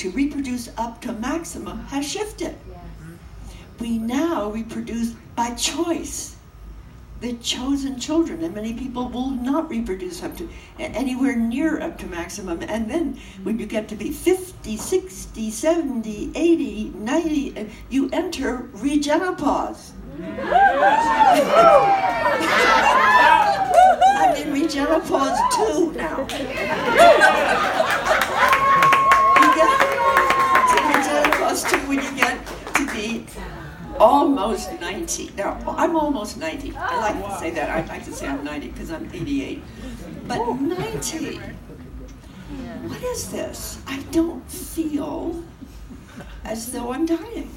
to reproduce up to maximum has shifted. We now reproduce by choice. The chosen children, and many people will not reproduce up to anywhere near up to maximum. And then when you get to be 50, 60, 70, 80, 90, you enter Regenopause. I'm in Regenopause 2 now. You get to Regenopause 2 when you get to be almost 90. Now, I'm almost 90. I like to say that. I like to say I'm 90 because I'm 88. But 90, what is this? I don't feel as though I'm dying.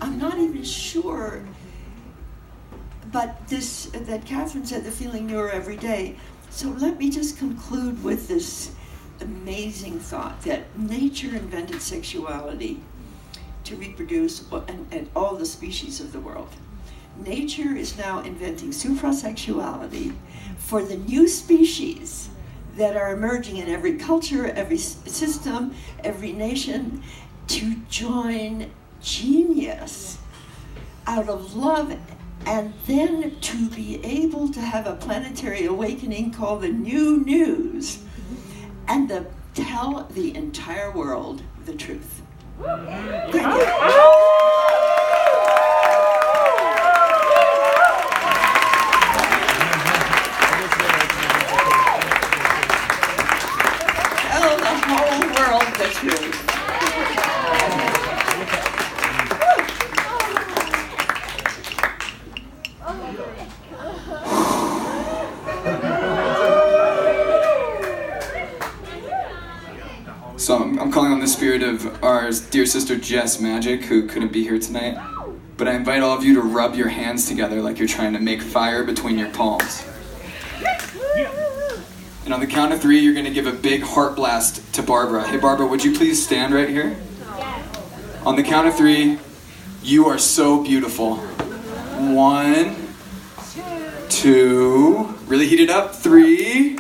I'm not even sure. But this, that Catherine said, the feeling newer every day. So let me just conclude with this amazing thought that nature invented sexuality to reproduce and all the species of the world. Nature is now inventing supra-sexuality for the new species that are emerging in every culture, every system, every nation, to join genius out of love, and then to be able to have a planetary awakening called the New News, and to tell the entire world the truth. Thank you. Tell the whole world the truth. So I'm calling on the spirit of our dear sister Jess Magic, who couldn't be here tonight. But I invite all of you to rub your hands together like you're trying to make fire between your palms. And on the count of 3, you're going to give a big heart blast to Barbara. Hey Barbara, would you please stand right here? On the count of 3, you are so beautiful. 1, 2, really heat it up. 3.